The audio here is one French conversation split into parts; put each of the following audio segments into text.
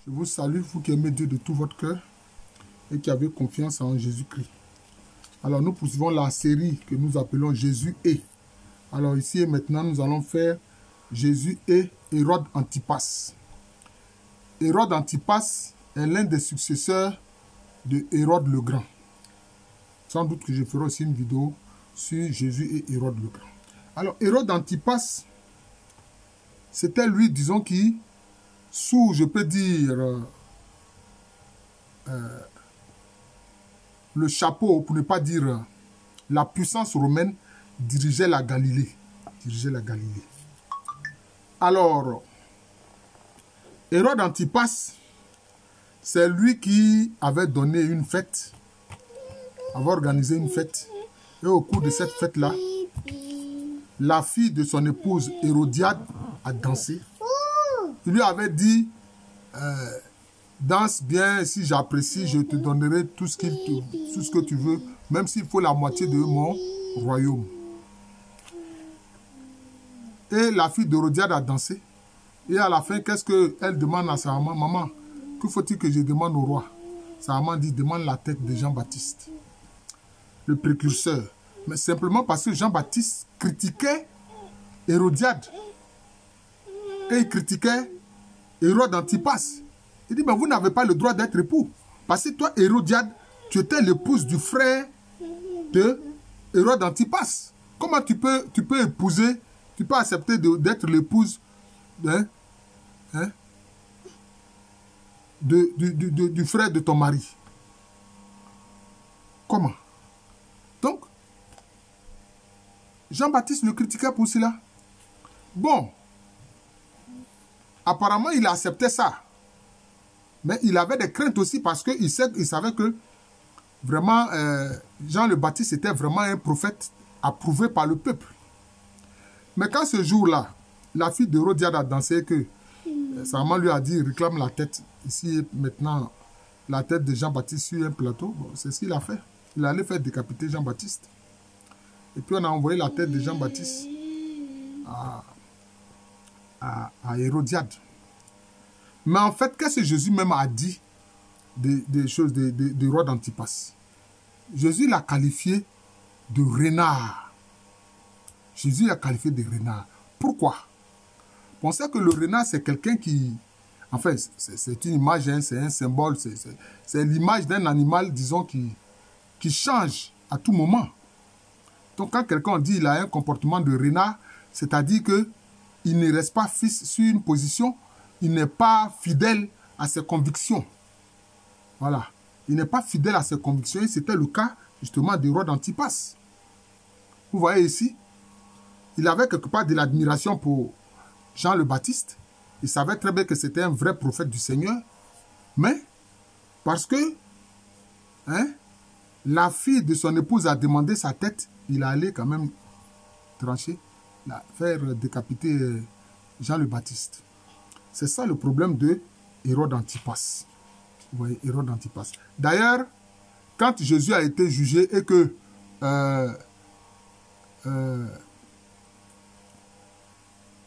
Je vous salue, vous qui aimez Dieu de tout votre cœur et qui avez confiance en Jésus-Christ. Alors, nous poursuivons la série que nous appelons Jésus et. Alors, ici et maintenant, nous allons faire Jésus et Hérode Antipas. Hérode Antipas est l'un des successeurs de Hérode le Grand. Sans doute que je ferai aussi une vidéo sur Jésus et Hérode le Grand. Alors, Hérode Antipas, c'était lui, disons, qui, sous, je peux dire, le chapeau, pour ne pas dire la puissance romaine, dirigeait la Galilée. Alors, Hérode Antipas, c'est lui qui avait donné une fête, avait organisé une fête. Et au cours de cette fête-là, la fille de son épouse Hérodiade a dansé. Il lui avait dit, danse bien, si j'apprécie, je te donnerai tout ce que tu veux, même s'il faut la moitié de mon royaume. Et la fille d'Hérodiade a dansé. Et à la fin, qu'est-ce qu'elle demande à sa maman? Maman, que faut-il que je demande au roi? Sa maman dit, demande la tête de Jean-Baptiste, le précurseur. Mais simplement parce que Jean-Baptiste critiquait Hérodiade. Et il critiquait Hérode Antipas. Il dit, mais vous n'avez pas le droit d'être époux. Parce que toi, Hérodiade, tu étais l'épouse du frère de Hérode Antipas. Comment tu peux épouser, tu peux accepter d'être l'épouse du frère de ton mari? Comment? Donc, Jean-Baptiste le critiquait pour cela. Bon, apparemment, il acceptait ça. Mais il avait des craintes aussi parce qu'il savait que vraiment, Jean le Baptiste était vraiment un prophète approuvé par le peuple. Mais quand ce jour-là, la fille d'Hérodiade a dansé, que sa maman lui a dit, réclame la tête. Ici, maintenant, la tête de Jean-Baptiste sur un plateau. Bon, c'est ce qu'il a fait. Il allait faire décapiter Jean-Baptiste. Et puis on a envoyé la tête de Jean-Baptiste à Hérodiade. Mais en fait, qu'est-ce que Jésus même a dit des choses de roi d'Antipas? Jésus l'a qualifié de renard. Jésus l'a qualifié de renard. Pourquoi? On sait que le renard, c'est quelqu'un qui... Enfin, c'est une image, hein, c'est un symbole, c'est l'image d'un animal, disons, qui change à tout moment. Donc, quand quelqu'un dit qu'il a un comportement de renard, c'est-à-dire qu'il ne reste pas fixe sur une position, il n'est pas fidèle à ses convictions. Voilà. Il n'est pas fidèle à ses convictions. Et c'était le cas, justement, du roi d'Antipas. Vous voyez ici, il avait quelque part de l'admiration pour Jean le Baptiste. Il savait très bien que c'était un vrai prophète du Seigneur. Mais, parce que la fille de son épouse a demandé sa tête, il allait quand même trancher, faire décapiter Jean le Baptiste. C'est ça le problème de Hérode Antipas. Vous voyez, Hérode Antipas. D'ailleurs, quand Jésus a été jugé et que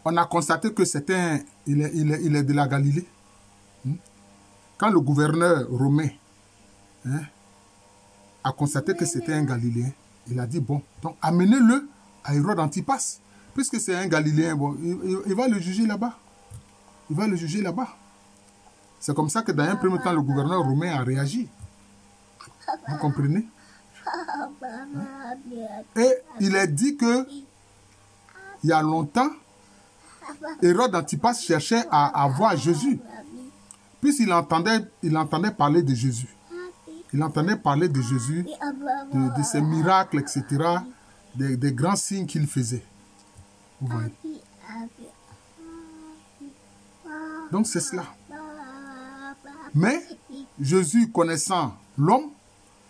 on a constaté que c'était il est de la Galilée. Quand le gouverneur romain a constaté que c'était un Galiléen, il a dit, bon, donc amenez-le à Hérode Antipas. Puisque c'est un Galiléen, bon, il va le juger là-bas. Il va le juger là-bas. C'est comme ça que dans un premier temps, le gouverneur romain a réagi. Vous comprenez? Et il est dit que il y a longtemps, Hérode Antipas cherchait à voir Jésus. Puisqu'il entendait parler de Jésus. Il entendait parler de Jésus, de ses miracles, etc., des grands signes qu'il faisait. Vous voyez? Donc c'est cela. Mais Jésus, connaissant l'homme,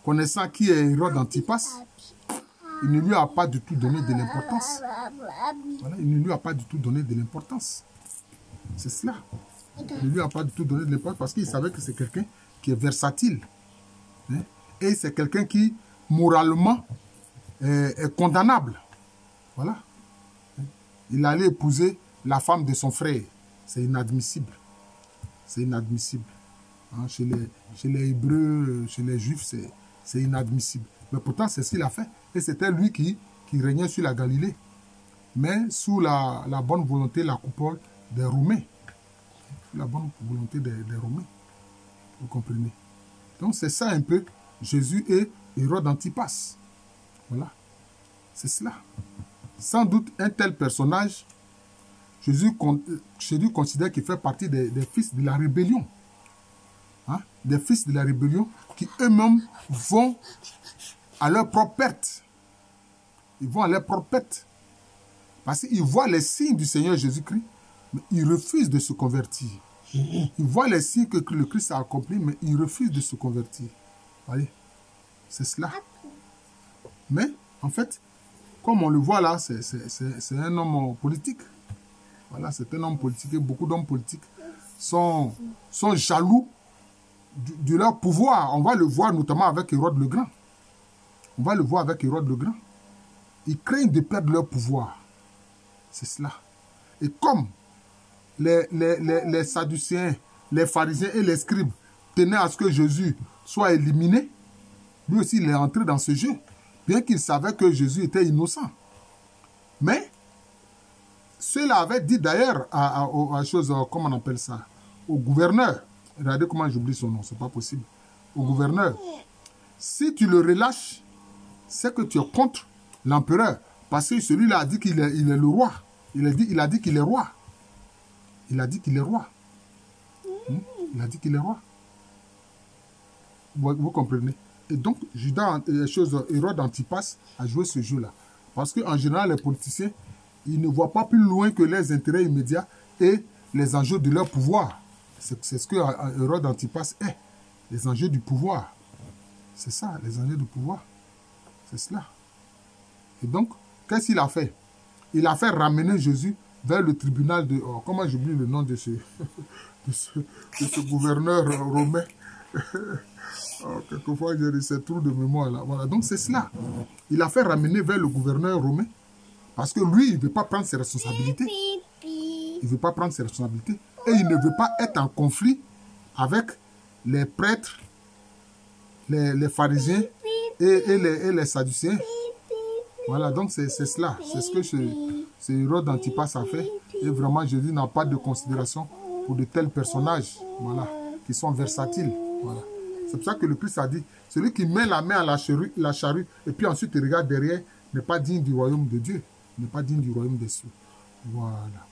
connaissant qui est Hérode Antipas, il ne lui a pas du tout donné de l'importance. Voilà, il ne lui a pas du tout donné de l'importance. C'est cela. Il ne lui a pas du tout donné de l'importance parce qu'il savait que c'est quelqu'un qui est versatile. Et c'est quelqu'un qui, moralement, est condamnable. Voilà. Il allait épouser la femme de son frère. C'est inadmissible. C'est inadmissible. Hein, chez les Hébreux, chez les Juifs, c'est inadmissible. Mais pourtant, c'est ce qu'il a fait. Et c'était lui qui régnait sur la Galilée. Mais sous la bonne volonté, la coupole des Romains. La bonne volonté des Romains. Vous comprenez? Donc c'est ça un peu, Jésus et Hérode Antipas. Voilà. C'est cela. Sans doute un tel personnage, Jésus considère qu'il fait partie des fils de la rébellion. Hein? Des fils de la rébellion qui eux-mêmes vont à leur propre perte. Ils vont à leur propre perte. Parce qu'ils voient les signes du Seigneur Jésus-Christ, mais ils refusent de se convertir. Ils voient les signes que le Christ a accomplis, mais ils refusent de se convertir. Voyez, c'est cela. Mais, en fait, comme on le voit là, c'est un homme politique. Voilà, c'est un homme politique et beaucoup d'hommes politiques sont jaloux de leur pouvoir. On va le voir notamment avec Hérode le Grand. On va le voir avec Hérode le Grand. Ils craignent de perdre leur pouvoir. C'est cela. Et comme les Sadducéens, les pharisiens et les scribes tenaient à ce que Jésus soit éliminé, lui aussi il est entré dans ce jeu, bien qu'il savait que Jésus était innocent. Mais cela avait dit d'ailleurs à chose, comment on appelle ça, au gouverneur. Regardez comment j'oublie son nom, c'est pas possible. Au gouverneur. Si tu le relâches, c'est que tu es contre l'empereur. Parce que celui-là a dit qu'il est le roi. Il a dit qu'il est roi. Il a dit qu'il est roi. Il a dit qu'il est roi. Vous comprenez? Et donc, Hérode Antipas a joué ce jeu-là. Parce qu'en général, les politiciens, ils ne voient pas plus loin que les intérêts immédiats et les enjeux de leur pouvoir. C'est ce que Hérode Antipas est. Les enjeux du pouvoir. C'est ça, les enjeux du pouvoir. C'est cela. Et donc, qu'est-ce qu'il a fait? Il a fait ramener Jésus vers le tribunal de... Oh, comment j'oublie le nom de ce gouverneur romain? Oh, quelquefois, j'ai ces trous de mémoire là. Voilà, donc c'est cela. Il a fait ramener vers le gouverneur romain parce que lui, il ne veut pas prendre ses responsabilités. Il ne veut pas prendre ses responsabilités. Et il ne veut pas être en conflit avec les prêtres, les pharisiens et les sadducéens. Voilà, donc c'est cela. C'est ce que Hérode Antipas a fait. Et vraiment, Jésus n'a pas de considération pour de tels personnages, voilà, qui sont versatiles. Voilà. C'est pour ça que le Christ a dit, celui qui met la main à la charrue et puis ensuite il regarde derrière, n'est pas digne du royaume de Dieu, n'est pas digne du royaume des cieux. Voilà.